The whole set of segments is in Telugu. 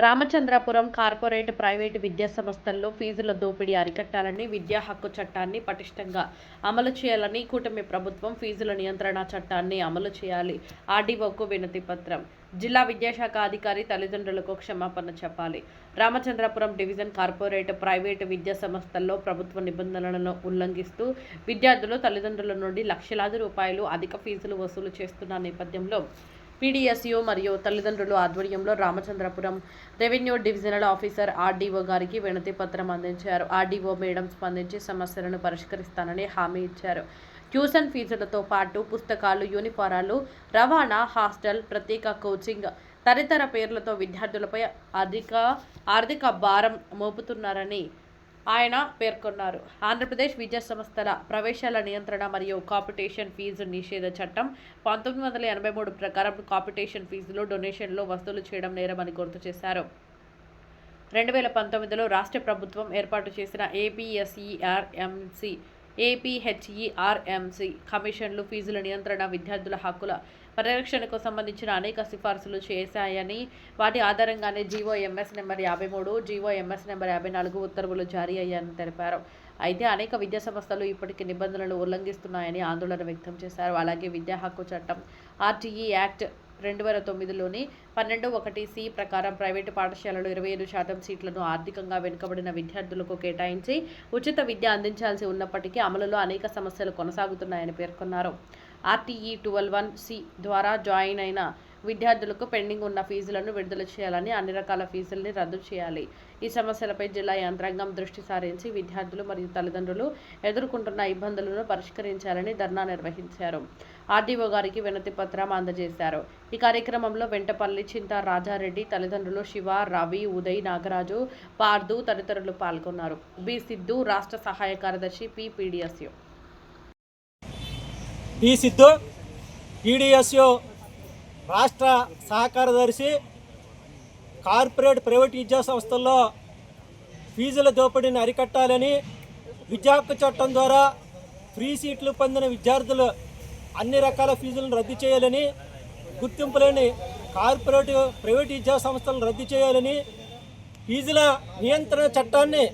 రామచంద్రపురం కార్పొరేట్ ప్రైవేటు విద్యా సంస్థల్లో ఫీజుల దోపిడీ అరికట్టాలని, విద్యా హక్కు చట్టాన్ని పటిష్టంగా అమలు చేయాలని, కూటమి ప్రభుత్వం ఫీజుల నియంత్రణ చట్టాన్ని అమలు చేయాలి. ఆర్డీఓకు వినతి పత్రం. జిల్లా విద్యాశాఖ అధికారి తల్లిదండ్రులకు క్షమాపణ చెప్పాలి. రామచంద్రపురం డివిజన్ కార్పొరేట్ ప్రైవేటు విద్యా సంస్థల్లో ప్రభుత్వ నిబంధనలను ఉల్లంఘిస్తూ విద్యార్థులు తల్లిదండ్రుల నుండి లక్షలాది రూపాయలు అధిక ఫీజులు వసూలు చేస్తున్న నేపథ్యంలో పీడీఎస్యూ మరియు తల్లిదండ్రుల ఆధ్వర్యంలో Ramachandrapuram revenue divisional officer RDO గారికి వినతి పత్రం అందించారు. ఆర్డీఓ మేడం స్పందించి సమస్యలను పరిష్కరిస్తానని హామీ ఇచ్చారు. ట్యూషన్ ఫీజులతో పాటు పుస్తకాలు, యూనిఫారాలు, రవాణా, హాస్టల్, ప్రత్యేక కోచింగ్ తదితర పేర్లతో విద్యార్థులపై ఆర్థిక భారం మోపుతున్నారని ఆయన పేర్కొన్నారు. ఆంధ్రప్రదేశ్ విద్యా సంస్థల ప్రవేశాల నియంత్రణ మరియు కాంపిటీషన్ ఫీజు నిషేధ చట్టం 1983 ప్రకారం కాంపిటీషన్ ఫీజులు, డొనేషన్లు వసూలు చేయడం నేరమని గుర్తు చేశారు. 2019లో రాష్ట్ర ప్రభుత్వం ఏర్పాటు చేసిన ఏపీహెచ్ఈఆర్ఎంసీ కమిషన్లు ఫీజుల నియంత్రణ, విద్యార్థుల హక్కుల పరిరక్షణకు సంబంధించిన అనేక సిఫార్సులు చేశాయని, వాటి ఆధారంగానే జీవోఎంఎస్ నెంబర్ 53, జీవోఎంఎస్ నెంబర్ 54 ఉత్తర్వులు జారీ అయ్యాయని తెలిపారు. అయితే అనేక విద్యా సంస్థలు ఇప్పటికీ నిబంధనలు ఉల్లంఘిస్తున్నాయని ఆందోళన వ్యక్తం చేశారు. అలాగే విద్యా హక్కు చట్టం ఆర్టీఈ యాక్ట్ 2009లోని 12(1)(c) ప్రకారం ప్రైవేటు పాఠశాలలు 25% సీట్లను ఆర్థికంగా వెనుకబడిన విద్యార్థులకు కేటాయించి ఉచిత విద్య అందించాల్సి ఉన్నప్పటికీ అమలులో అనేక సమస్యలు కొనసాగుతున్నాయని పేర్కొన్నారు. ఆర్టీఈ 12(1)(c) ద్వారా జాయిన్ అయిన విద్యార్థులకు పెండింగ్ ఉన్న ఫీజులను విడుదల చేయాలని, అన్ని రకాల ఫీజుల్ని రద్దు చేయాలి. ఈ సమస్యలపై జిల్లా యంత్రాంగం దృష్టి సారించి విద్యార్థులు మరియు తల్లిదండ్రులు ఎదుర్కొంటున్న ఇబ్బందులను పరిష్కరించాలని ధర్నా నిర్వహించారు. ఆర్డీఓ గారికి వినతి పత్రం అందజేశారు. ఈ కార్యక్రమంలో వెంటపల్లి చింతా రాజారెడ్డి, తల్లిదండ్రులు శివ, రవి, ఉదయ్, నాగరాజు, పార్దు తదితరులు పాల్గొన్నారు. బి సిద్ధు, రాష్ట్ర సహాయ కార్యదర్శి, పీడీఎస్యూ. పీడీఎస్యూ రాష్ట్ర సహకారదర్శి. కార్పొరేట్ ప్రైవేట్ విద్యా సంస్థల్లో ఫీజుల దోపిడీని అరికట్టాలని, విద్యా హక్కు చట్టం ద్వారా ఫ్రీ సీట్లు పొందిన విద్యార్థులు అన్ని రకాల ఫీజులను రద్దు చేయాలని, గుర్తింపు లేని కార్పొరేట్ ప్రైవేట్ విద్యా సంస్థలను రద్దు చేయాలని, ఫీజుల నియంత్రణ చట్టాన్ని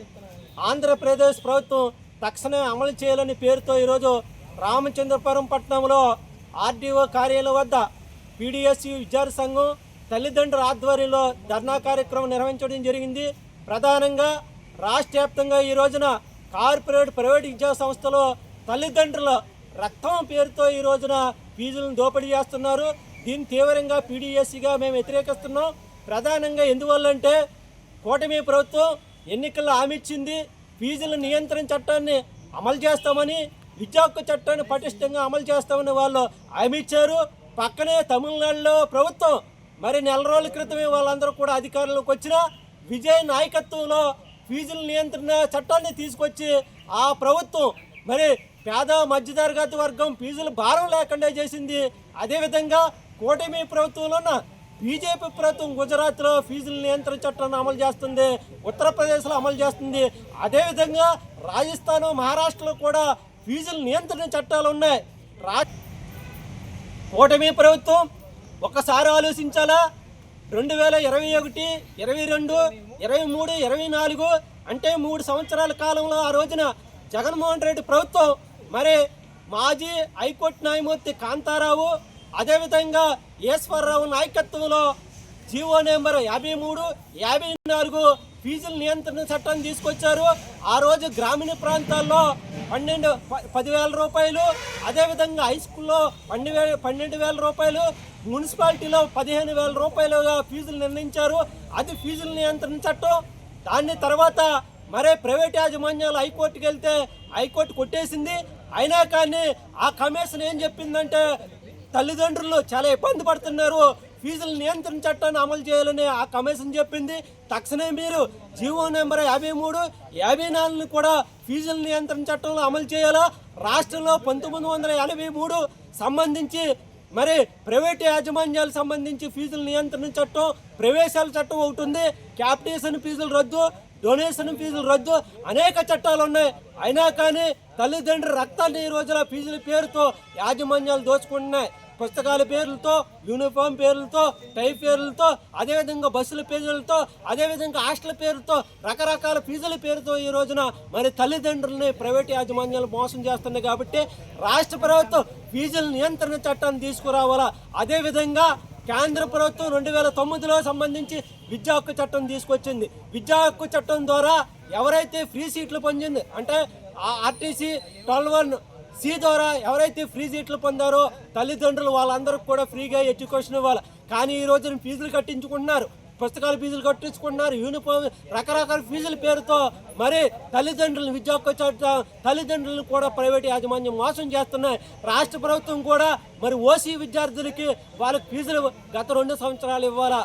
ఆంధ్రప్రదేశ్ ప్రభుత్వం తక్షణమే అమలు చేయాలని పేరుతో ఈరోజు రామచంద్రపురం పట్టణంలో ఆర్డీఓ కార్యాలయం వద్ద పీడీఎస్యూ విద్యార్థి సంఘం తల్లిదండ్రుల ఆధ్వర్యంలో ధర్నా కార్యక్రమం నిర్వహించడం జరిగింది. ప్రధానంగా రాష్ట్ర వ్యాప్తంగా ఈ రోజున కార్పొరేట్ ప్రైవేట్ విద్యా సంస్థలో తల్లిదండ్రుల రక్తం పేరుతో ఈ రోజున ఫీజులను దోపిడీ చేస్తున్నారు. దీన్ని తీవ్రంగా పీడీఎస్సీగా మేము వ్యతిరేకిస్తున్నాం. ప్రధానంగా ఎందువల్లంటే కూటమి ప్రభుత్వం ఎన్నికల్లో హామీ ఇచ్చింది, ఫీజుల నియంత్రణ చట్టాన్ని అమలు చేస్తామని, విద్యా హక్కు చట్టాన్ని పటిష్టంగా అమలు చేస్తామని వాళ్ళు హామీ ఇచ్చారు. పక్కనే తమిళనాడులో ప్రభుత్వం మరి నెల రోజుల క్రితమే వాళ్ళందరూ కూడా అధికారంలోకి వచ్చిన విజయ్ నాయకత్వంలో ఫీజుల నియంత్రణ చట్టాన్ని తీసుకొచ్చి ఆ ప్రభుత్వం మరి పేద మధ్యతరగతి వర్గం ఫీజుల భారం లేకుండా చేసింది. అదేవిధంగా కూటమి ప్రభుత్వంలో ఉన్న బీజేపీ ప్రభుత్వం గుజరాత్లో ఫీజుల నియంత్రణ చట్టాన్ని అమలు చేస్తుంది, ఉత్తరప్రదేశ్లో అమలు చేస్తుంది. అదేవిధంగా రాజస్థాన్, మహారాష్ట్రలో కూడా ఫీజుల నియంత్రణ చట్టాలు ఉన్నాయి. కూటమి ప్రభుత్వం ఒక్కసారి ఆలోచించాలా? 2021, 22, 23, 24 అంటే 3 సంవత్సరాల కాలంలో ఆ రోజున జగన్మోహన్ రెడ్డి ప్రభుత్వం మరి మాజీ హైకోర్టు న్యాయమూర్తి కాంతారావు, అదేవిధంగా ఈశ్వరరావు నాయకత్వంలో జీవో నెంబర్ 53, 54 ఫీజుల నియంత్రణ చట్టాన్ని తీసుకొచ్చారు. ఆ రోజు గ్రామీణ ప్రాంతాల్లో 10,000 రూపాయలు, అదేవిధంగా హై స్కూల్లో 12,000 రూపాయలు, మున్సిపాలిటీలో 15,000 రూపాయలుగా ఫీజులు నిర్ణయించారు. అది ఫీజుల నియంత్రణ చట్టం. దాన్ని తర్వాత మరే ప్రైవేట్ యాజమాన్యాలు హైకోర్టుకి వెళ్తే హైకోర్టు కొట్టేసింది. అయినా కానీ ఆ కమిషన్ ఏం చెప్పిందంటే తల్లిదండ్రులు చాలా ఇబ్బంది పడుతున్నారు, ఫీజుల నియంత్రణ చట్టాన్ని అమలు చేయాలని ఆ కమిషన్ చెప్పింది. తక్షణమే మీరు జీవో నెంబర్ 53, 54 కూడా ఫీజుల నియంత్రణ చట్టంలో అమలు చేయాలా? రాష్ట్రంలో 1983 సంబంధించి మరి ప్రైవేట్ యాజమాన్యాలకు సంబంధించి ఫీజుల నియంత్రణ చట్టం, ప్రవేశాల చట్టం ఒకటి ఉంది. క్యాపిటేషన్ ఫీజులు రద్దు, డొనేషన్ ఫీజులు రద్దు, అనేక చట్టాలు ఉన్నాయి. అయినా కానీ తల్లిదండ్రుల రక్తాన్ని ఈ రోజున ఫీజుల పేరుతో యాజమాన్యాలు దోచుకుంటున్నాయి. పుస్తకాల పేర్లతో, యూనిఫామ్ పేర్లతో, టై పేర్లతో, అదేవిధంగా బస్సుల పేర్లతో, అదేవిధంగా హాస్టల్ పేరుతో, రకరకాల ఫీజుల పేరుతో ఈ రోజున మరి తల్లిదండ్రులని ప్రైవేట్ యాజమాన్యాలు మోసం చేస్తున్నాయి. కాబట్టి రాష్ట్ర ప్రభుత్వం ఫీజుల నియంత్రణ చట్టాన్ని తీసుకురావాలా. అదేవిధంగా కేంద్ర ప్రభుత్వం 2009లో సంబంధించి విద్యా హక్కు చట్టం తీసుకొచ్చింది. విద్యా హక్కు చట్టం ద్వారా ఎవరైతే ఫ్రీ సీట్లు పొందింది అంటే ఆర్టీసీ 12(1)C ద్వారా ఎవరైతే ఫ్రీ సీట్లు పొందారో తల్లిదండ్రులు వాళ్ళందరికీ కూడా ఫ్రీగా ఎడ్యుకేషన్ ఇవ్వాలి. కానీ ఈ రోజున ఫీజులు కట్టించుకుంటున్నారు, పుస్తకాల ఫీజులు కట్టించుకుంటున్నారు, యూనిఫామ్ రకరకాల ఫీజుల పేరుతో మరి తల్లిదండ్రులను విద్యా హక్కు చట్టం తల్లిదండ్రులను కూడా ప్రైవేట్ యాజమాన్యం మోసం చేస్తున్నాయి. రాష్ట్ర ప్రభుత్వం కూడా మరి ఓసీ విద్యార్థులకి వాళ్ళకి ఫీజులు గత 2 సంవత్సరాలు ఇవ్వాలా.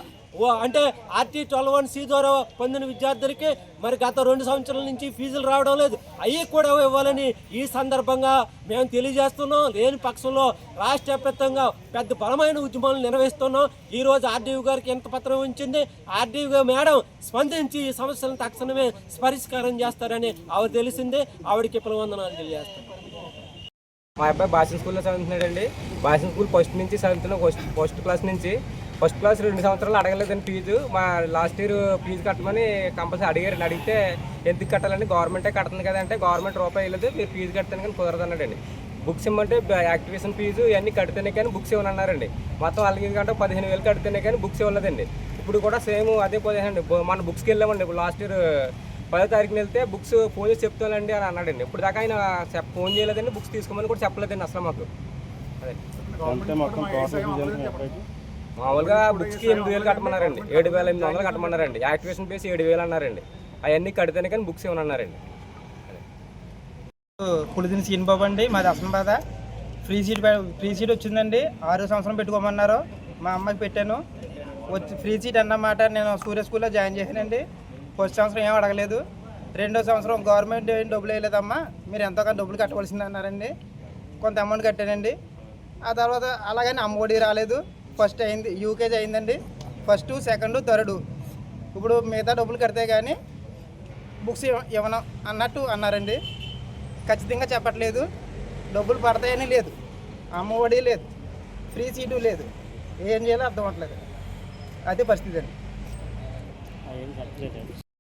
అంటే ఆర్టీ 12(1)C ద్వారా పొందిన విద్యార్థులకి మరి గత 2 సంవత్సరాల నుంచి ఫీజులు రావడం లేదు, అవి కూడా ఇవ్వాలని ఈ సందర్భంగా మేము తెలియజేస్తున్నాం. లేని పక్షంలో రాష్ట్ర వ్యాప్తంగా పెద్ద బలమైన ఉద్యమాలు నిర్వహిస్తున్నాం. ఈరోజు ఆర్డీఓ గారికి ఎంత పత్రం ఉంచింది, ఆర్డీఓ మేడం స్పందించి ఈ సమస్యలను తక్షణమే పరిష్కారం చేస్తారని ఆవిడ తెలిసింది. ఆవిడకి పిలవందనాలు తెలియజేస్తాం. మా అబ్బాయి భాషణ స్కూల్లో చదువుతున్నాడండి. భాషణ స్కూల్ ఫస్ట్ నుంచి చదువుతున్నాం. ఫస్ట్ క్లాస్ నుంచి ఫస్ట్ క్లాస్ 2 సంవత్సరాలు అడగలేదండి ఫీజు. మా లాస్ట్ ఇయర్ ఫీజు కట్టమని కంపల్సరీ అడిగారండి. అడిగితే ఎందుకు కట్టాలండి, గవర్నమెంటే కడుతుంది కదా అంటే గవర్నమెంట్ రూపాయి ఇవ్వలేదు, మీరు ఫీజు కడతాను కానీ కుదరదన్నాడండి. బుక్స్ ఇమ్మంటే యాక్టివేషన్ ఫీజు ఇవన్నీ కడితేనే కానీ బుక్స్ ఇవ్వనన్నారండి. మొత్తం వాళ్ళకి కంటే 15,000 కడితేనే కానీ బుక్స్ ఇవ్వలేదండి. ఇప్పుడు కూడా సేమ్ అదే పొజిషన్. మన బుక్స్కి వెళ్ళామండి. ఇప్పుడు లాస్ట్ ఇయర్ 10వ తారీఖున వెళ్తే బుక్స్ ఫోన్ చేసి చెప్తానండి అని అన్నాడండి. ఇప్పుడు దాకా ఆయన ఫోన్ చేయలేదండి, బుక్స్ తీసుకోమని కూడా చెప్పలేదండి అసలు మాకు. అదే మామూలుగా బుక్స్కి 8,000 కట్టమన్నారండి, 7,800 కట్టమన్నారండి. యాక్టివేషన్ ఫీజు 7,000 అన్నారండి. అవన్నీ కడితేనే కానీ బుక్స్ ఇవ్వనన్నారండి. పులిదిని సీనిబాబు అండి, మాది అసంబాద. ఫ్రీ సీట్ వచ్చిందండి. 6వ సంవత్సరం పెట్టుకోమన్నారు. మా అమ్మకి పెట్టాను. ఫ్రీ సీట్ అన్నమాట. నేను సూర్య స్కూల్లో జాయిన్ చేశానండి. ఫస్ట్ సంవత్సరం ఏం అడగలేదు. 2వ సంవత్సరం గవర్నమెంట్ ఏం డబ్బులు వేయలేదమ్మా, మీరు ఎంతో కొంత డబ్బులు కట్టవలసింది అన్నారండి. కొంత అమౌంట్ కట్టానండి. ఆ తర్వాత అలాగని అమ్మఒడి రాలేదు. ఫస్ట్ అయింది, యూకేజీ అయిందండి. First, second, third. ఇప్పుడు మిగతా డబ్బులు కడితే కానీ బుక్స్ ఇవ్వను అన్నట్టు అన్నారండి. ఖచ్చితంగా చెప్పట్లేదు. డబ్బులు పడతాయని లేదు, అమ్మఒడి లేదు, ఫ్రీ సీటు లేదు. ఏం చేయాలో అర్థం అవ్వట్లేదు. అదే పరిస్థితి అండి.